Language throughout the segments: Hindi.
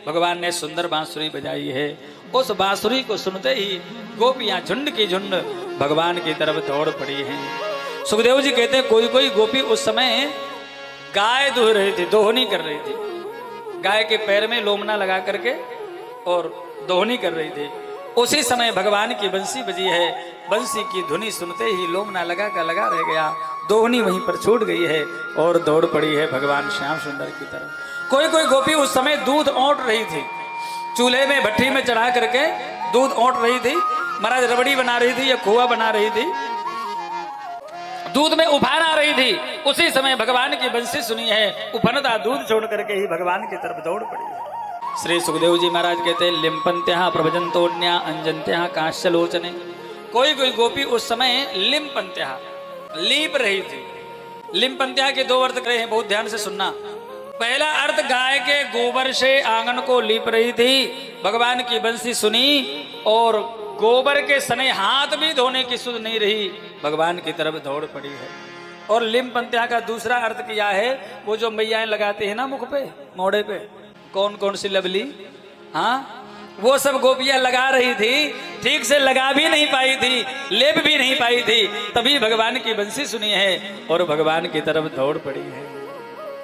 भगवान ने सुंदर बांसुरी बजाई है। उस बांसुरी को सुनते ही गोपियां झुंड की झुंड भगवान की तरफ दौड़ पड़ी हैं। सुखदेव जी कहते हैं कोई कोई गोपी उस समय गाय दुह रही थी, दोहनी कर रही थी, गाय के पैर में लोमना लगा करके और दोहनी कर रही थी। उसी समय भगवान की बंसी बजी है। बंसी की धुनी सुनते ही लोमना लगा का लगा रह गया, दोहनी वहीं पर छूट गई है और दौड़ पड़ी है भगवान श्याम सुंदर की तरफ। कोई कोई गोपी उस समय दूध औंट रही थी, चूल्हे में भट्टी में चढ़ा करके दूध औंट रही थी, महाराज रबड़ी बना रही थी या खोआ बना रही थी, दूध में उफान आ रही थी। उसी समय भगवान की बंसी सुनी है, उफनता दूध छोड़ करके ही भगवान की तरफ दौड़ पड़ी है। श्री सुखदेव जी महाराज कहते हैं लिम्पंत्या प्रभजंतोन्या अंजंत्या काश्यलोचने। कोई कोई गोपी उस समय लिम्पंत्या लीप रही थी। लिम्पंत्या के दो अर्थ करे हैं, बहुत ध्यान से सुनना। पहला अर्थ गाय के गोबर से आंगन को लीप रही थी, भगवान की बंसी सुनी और गोबर के सने हाथ भी धोने की सुध नहीं रही, भगवान की तरफ दौड़ पड़ी है। और लिम्पंत्या का दूसरा अर्थ किया है, वो जो मैयाएं लगाते हैं ना मुख पे मोड़े पे, कौन कौन सी लवली, हाँ वो सब गोपियां लगा रही थी, ठीक से लगा भी नहीं पाई थी, लेप भी नहीं पाई थी, तभी भगवान की बंसी सुनी है और भगवान की तरफ दौड़ पड़ी है।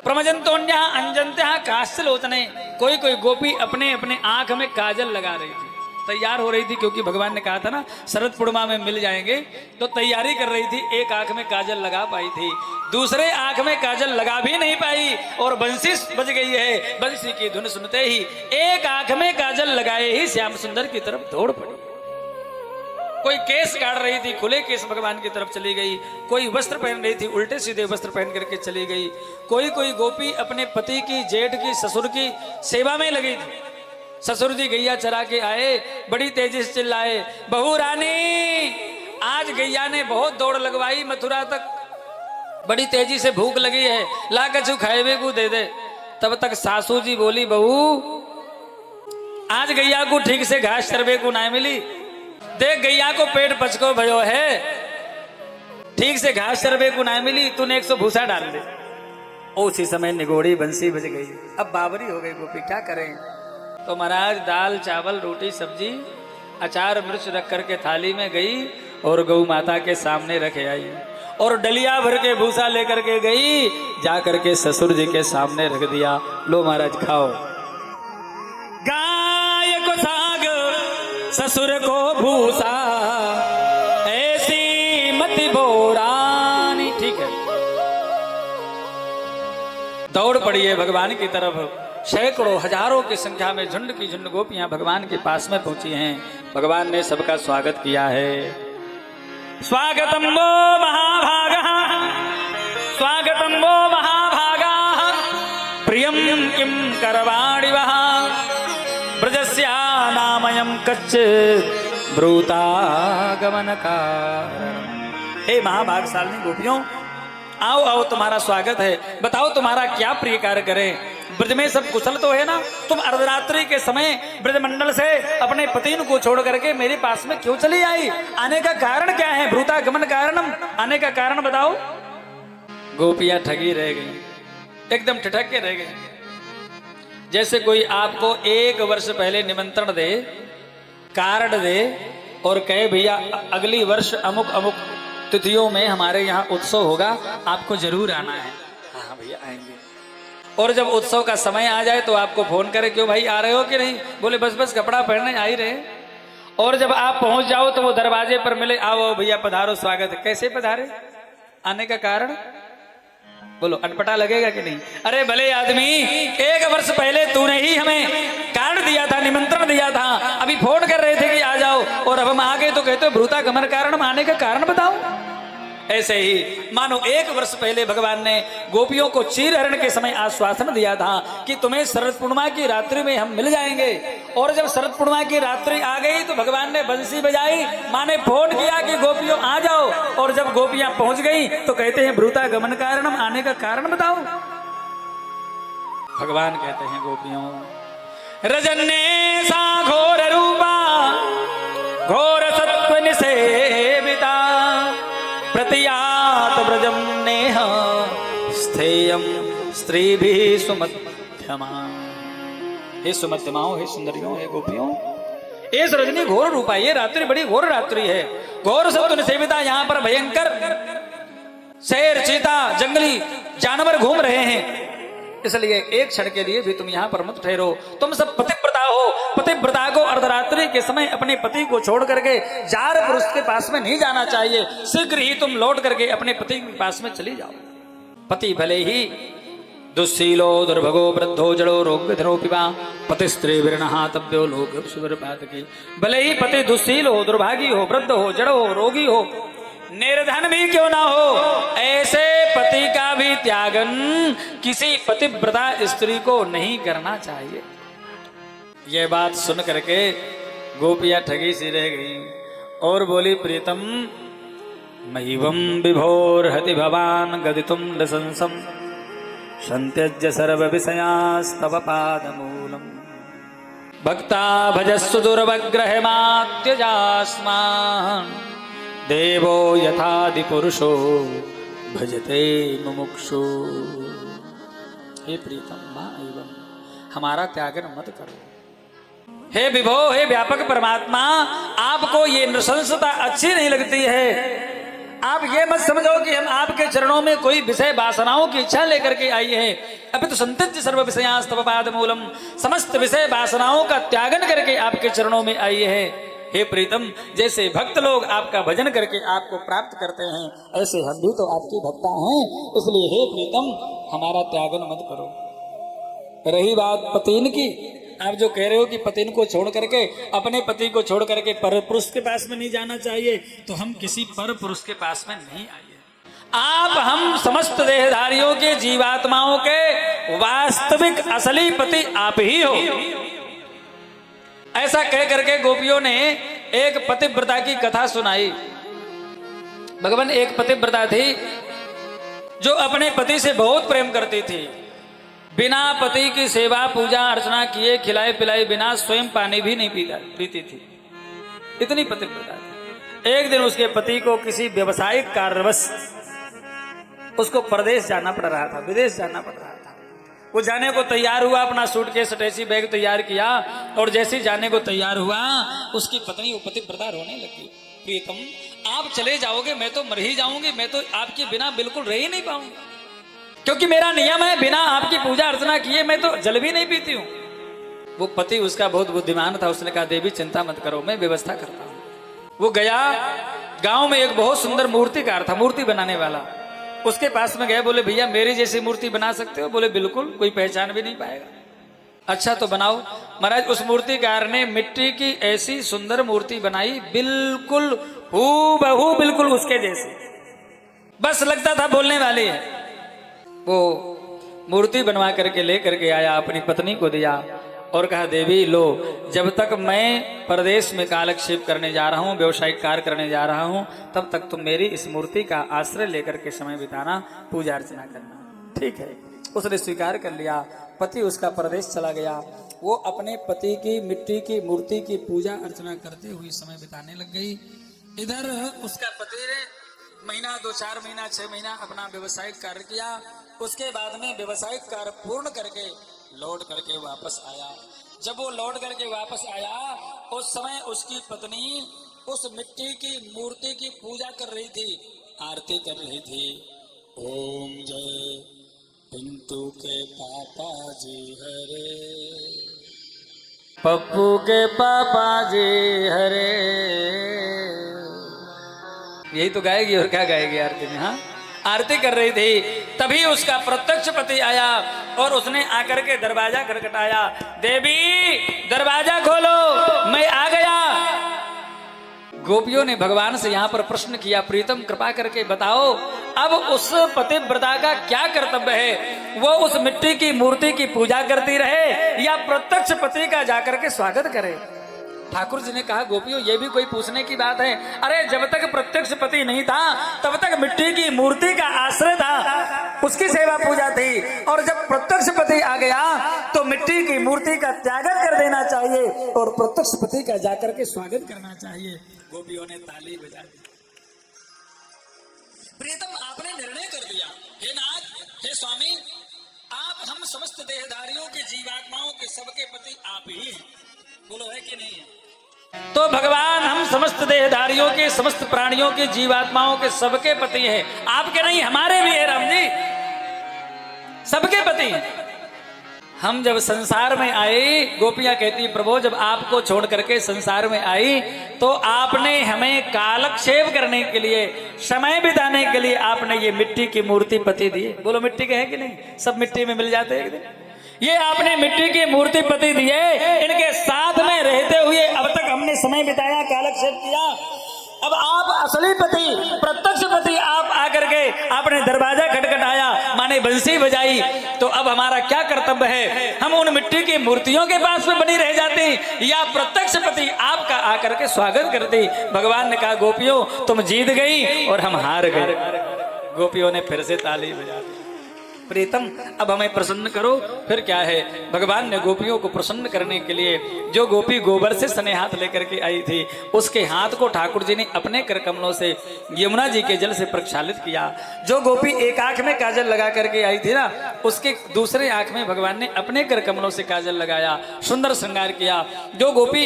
प्रमजंतोन्या अंजंत्या काश्यलोचने। कोई कोई गोपी अपने अपने आंख में काजल लगा रही थी, तैयार हो रही थी, क्योंकि भगवान ने कहा था ना शरद पूर्णिमा में मिल जाएंगे, तो तैयारी कर रही थी। एक आंख में काजल लगा पाई थी, दूसरे आंख में काजल लगा भी नहीं पाई और बंसी बज गई है। बंसी की धुन सुनते ही एक आंख में काजल लगाए ही श्याम सुंदर की तरफ दौड़ पड़ी। कोई केस काट रही थी, खुले केस भगवान की तरफ चली गई। कोई वस्त्र पहन रही थी, उल्टे सीधे वस्त्र पहन करके चली गई। कोई कोई गोपी अपने पति की, जेठ की, ससुर की सेवा में लगी थी। ससुर जी गैया चरा के आए, बड़ी तेजी से चिल्लाए, बहू रानी आज गैया ने बहुत दौड़ लगवाई मथुरा तक, बड़ी तेजी से भूख लगी है, ला कछु खाए को दे दे। तब तक सासू जी बोली, बहू आज गैया को ठीक से घास चरबे को ना मिली, देख गैया को पेट पचको भयो है, ठीक से घास चरबे को ना मिली, तूने 100 भूसा डाल दे। उसी समय निगोड़ी बंसी बज गई। अब बावरी हो गई गोपी, क्या करें? तो महाराज दाल चावल रोटी सब्जी अचार मिर्च रख करके थाली में गई और गौ माता के सामने रखे आई और डलिया भर के भूसा लेकर के गई, जा करके ससुर जी के सामने रख दिया, लो महाराज खाओ। गाय को साग ससुर को भूसा, ऐसी मति बोरानी। ठीक है, दौड़ पड़ी है भगवान की तरफ। सैकड़ों हजारों की संख्या में झुंड की झुंड गोपियां भगवान के पास में पहुंची हैं। भगवान ने सबका स्वागत किया है। स्वागतम वो महाभागा, स्वागतम वो महाभागा, प्रियम किम करवाणि वह, ब्रजस्या नामयम कच्च ब्रूतागमन कारण। हे महाभागशालिनी गोपियों, आओ आओ तुम्हारा स्वागत है, बताओ तुम्हारा क्या प्रिय कार्य करें। ब्रज में सब कुशल तो है ना? तुम अर्धरात्रि के समय ब्रजमंडल से अपने पति को छोड़ करके मेरे पास में क्यों चली आई? आने का कारण क्या है? ब्रूतागमन कारणम, आने का कारण बताओ। गोपियां ठगी रह गई, एकदम ठिठक के रह गई। जैसे कोई आपको 1 वर्ष पहले निमंत्रण दे, कार्ड दे और कहे भैया अगली वर्ष अमुक अमुक तिथियों में हमारे यहाँ उत्सव होगा, आपको जरूर आना है। हाँ भैया आएंगे। और जब उत्सव का समय आ जाए तो आपको फोन करे, क्यों भाई आ रहे हो कि नहीं? बोले बस बस कपड़ा पहनने आ ही रहे। और जब आप पहुंच जाओ तो वो दरवाजे पर मिले, आओ भैया पधारो, स्वागत है। कैसे पधारे? आने का कारण बोलो, अटपटा लगेगा कि नहीं? अरे भले आदमी, 1 वर्ष पहले तूने ही हमें कार्ड दिया था, निमंत्रण दिया था, अभी फोन कर रहे थे कि आ जाओ, और अब हम आ गए तो कहते हो ब्रूतागमन कारण। आने का कारण बताओ। ऐसे ही मानो 1 वर्ष पहले भगवान ने गोपियों को चीरहरण के समय आश्वासन दिया था कि तुम्हें शरद पूर्णिमा की रात्रि में हम मिल जाएंगे। और जब शरद पूर्णिमा की रात्रि आ गई तो भगवान ने बंसी बजाई, माँ ने फोन किया कि गोपियों आ जाओ, और जब गोपियां पहुंच गई तो कहते हैं ब्रूतागमन कारणम, आने का कारण बताओ। भगवान कहते हैं गोपियों, रजन्ने सा घोर रूपा घोर सत्व निसेविता, प्रतियात ब्रजम नेह स्थेयम स्त्रीभिः सुमध्यमा। हे सुमध्यमाओं, हे सुंदरियों, हे गोपियों, इस रजनी घोर रूपा, ये रात्रि बड़ी घोर रात्रि है, घोर सत्व सेविता, यहाँ पर भयंकर शेर, चीता, जंगली जानवर घूम रहे हैं, इसलिए एक क्षण के लिए भी तुम यहाँ पर मत ठहरो। तुम सब पतिव्रता हो, पतिव्रता को अर्धरात्रि के समय अपने पति को छोड़ करके जार पुरुष के पास में नहीं जाना चाहिए, शीघ्र ही तुम लौट करके अपने पति के पास में चली जाओ। पति भले ही दुस्शीलो दुर्भगो वृद्धो जड़ो रोग्यधरो पिबा पति स्त्री विरणहा तब्यो लोग की, भले ही पति दुस्शील हो, दुर्भागी हो, वृद्ध हो, जड़ो हो, रोगी हो, निर्धन भी क्यों ना हो, ऐसे पति का भी त्यागन किसी पतिव्रता स्त्री को नहीं करना चाहिए। यह बात सुन करके गोपियां ठगी सी रह गई और बोली, प्रीतम मयिवं विभोर्हति भवान गदितुं नसंसं संत्यज्य सर्व विषयास्तव पादमूलम् भक्ता भजस्सु दुर्वग्रहमात्यजास्मान् देवो यथादि पुरुषो भजते मुमुक्षु। हे प्रीतम मां एवं हमारा त्यागन मत करो। हे विभो, हे व्यापक परमात्मा, आपको ये नृशंसता अच्छी नहीं लगती है। आप ये मत समझो कि हम आपके चरणों में कोई विषय वासनाओं की इच्छा लेकर के आई है, अभी तो संत्यज्य सर्व विषयास्तव पादमूलम, समस्त विषय वासनाओं का त्यागन करके आपके चरणों में आई है। हे प्रीतम, जैसे भक्त लोग आपका भजन करके आपको प्राप्त करते हैं, ऐसे हम भी तो आपकी भक्ता हैं, इसलिए हे प्रीतम हमारा त्यागन मत करो। रही बात पतिन की, आप जो कह रहे हो कि पतिन को छोड़ करके, अपने पति को छोड़ करके पर पुरुष के पास में नहीं जाना चाहिए, तो हम किसी पर पुरुष के पास में नहीं आए। आप हम समस्त देहधारियों के, जीवात्माओं के वास्तविक असली पति आप ही हो। ऐसा कह करके गोपियों ने एक पतिव्रता की कथा सुनाई। भगवान, एक पतिव्रता थी जो अपने पति से बहुत प्रेम करती थी, बिना पति की सेवा पूजा अर्चना किए, खिलाए पिलाए बिना स्वयं पानी भी नहीं पीती थी, इतनी पतिव्रता थी। एक दिन उसके पति को किसी व्यवसायिक कार्यवश उसको प्रदेश जाना पड़ रहा था, विदेश जाना पड़ रहा था। वो जाने को तैयार हुआ, अपना सूटकेस अटैची बैग तैयार किया, और जैसे ही जाने को तैयार हुआ, उसकी पत्नी वो पतिव्रता रोने लगी। प्रीतम, आप चले जाओगे, मैं तो मर ही जाऊंगी, मैं तो आपके बिना बिल्कुल रह ही नहीं पाऊंगी, क्योंकि मेरा नियम है बिना आपकी पूजा अर्चना किए मैं तो जल भी नहीं पीती हूँ। वो पति उसका बहुत बुद्धिमान था, उसने कहा, देवी चिंता मत करो, मैं व्यवस्था करता हूँ। वो गया, गांव में एक बहुत सुंदर मूर्तिकार था, मूर्ति बनाने वाला, उसके पास में गए, बोले भैया मेरी जैसी मूर्ति बना सकते हो? बोले बिल्कुल, कोई पहचान भी नहीं पाएगा। अच्छा तो बनाओ। महाराज, उस मूर्तिकार ने मिट्टी की ऐसी सुंदर मूर्ति बनाई, बिल्कुल हूबहू, बिल्कुल उसके जैसी, बस लगता था बोलने वाली है। वो मूर्ति बनवा करके ले करके आया, अपनी पत्नी को दिया और कहा, देवी लो, जब तक मैं परदेश में कालक्षेप करने जा रहा हूँ, व्यवसायिक कार्य करने जा रहा हूँ, तब तक तुम मेरी इस मूर्ति का आश्रय लेकर के समय बिताना, पूजा अर्चना करना। ठीक है, उसने स्वीकार कर लिया। पति उसका परदेश चला गया। वो अपने पति की मिट्टी की मूर्ति की पूजा अर्चना करते हुए समय बिताने लग गई। इधर उसका पति ने महीना, 2-4 महीना, 6 महीना अपना व्यवसायिक कार्य किया। उसके बाद में व्यवसायिक कार्य पूर्ण करके लौट करके वापस आया। जब वो लौट करके वापस आया, उस समय उसकी पत्नी उस मिट्टी की मूर्ति की पूजा कर रही थी, आरती कर रही थी। ओम जय पिंटू के पापा जी हरे, पप्पू के पापा जी हरे, यही तो गाएगी और क्या गाएगी आरती में। हाँ, आरती कर रही थी, तभी उसका प्रत्यक्ष पति आया और उसने आकर के दरवाजा खटखटाया। देवी दरवाजा खोलो, मैं आ गया। गोपियों ने भगवान से यहाँ पर प्रश्न किया, प्रीतम कृपा करके बताओ, अब उस पतिव्रता का क्या कर्तव्य है? वो उस मिट्टी की मूर्ति की पूजा करती रहे या प्रत्यक्ष पति का जाकर के स्वागत करे? ठाकुर जी ने कहा, गोपियों ये भी कोई पूछने की बात है? अरे जब तक प्रत्यक्ष पति नहीं था तब तक मिट्टी की मूर्ति का आश्रय था, उसकी सेवा पूजा थी, और जब प्रत्यक्ष पति आ गया तो मिट्टी की मूर्ति का त्यागन कर देना चाहिए और प्रत्यक्ष पति का जाकर के स्वागत करना चाहिए। गोपियों ने ताली बजा दी। प्रीतम आपने निर्णय कर दिया, हे नाथ, हे स्वामी, आप हम समस्त देहधारियों के जीवात्माओं के सबके पति आप ही हैं। बोलो है कि नहीं है? तो भगवान हम समस्त देहधारियों के समस्त प्राणियों के जीवात्माओं के सबके पति हैं। आपके नहीं, हमारे भी है राम जी, सबके पति हैं। हम जब संसार में आए, गोपियां कहती प्रभु जब आपको छोड़ करके संसार में आई तो आपने हमें कालक्षेप करने के लिए, समय बिताने के लिए आपने ये मिट्टी की मूर्ति पति दी। बोलो मिट्टी के है कि नहीं? सब मिट्टी में मिल जाते हैं एक दिन। ये आपने मिट्टी की मूर्ति पति दिए, इनके साथ में रहते हुए अब तक हमने समय बिताया, कालक्षेप किया। अब आप असली पति, प्रत्यक्ष पति आप आकर के आपने दरवाजा खटखटाया, माने बंसी बजाई, तो अब हमारा क्या कर्तव्य है? हम उन मिट्टी की मूर्तियों के पास में बनी रह जाती या प्रत्यक्ष पति आपका आकर के स्वागत करती? भगवान ने कहा गोपियों तुम जीत गई और हम हार गए। गोपियों ने फिर से ताली बजा दी। प्रीतम अब हमें प्रसन्न करो। फिर क्या है, भगवान ने गोपियों को प्रसन्न करने के लिए जो गोपी गोबर से सने हाथ लेकर के आई थी, उसके हाथ को ठाकुर जी ने अपने कर कमलों से यमुना जी के जल से प्रक्षालित किया। जो गोपी एक आंख में काजल लगा करके आई थी ना, उसके दूसरे आंख में भगवान ने अपने कर कमलों से काजल लगाया, सुंदर श्रृंगार किया। जो गोपी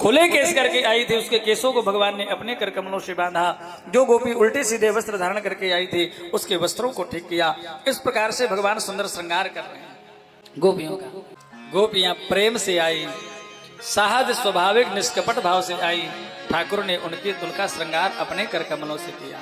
खुले केस करके आई थी, उसके केसों को भगवान ने अपने कर कमलों से बांधा। जो गोपी उल्टे सीधे वस्त्र धारण करके आई थी, उसके वस्त्रों को ठीक किया। इस प्रकार से भगवान सुंदर श्रृंगार कर रहे हैं गोपियों का। गोपियां प्रेम से आई, सहज स्वाभाविक निष्कपट भाव से आई। ठाकुर ने उनका श्रृंगार अपने कर कमलों से किया।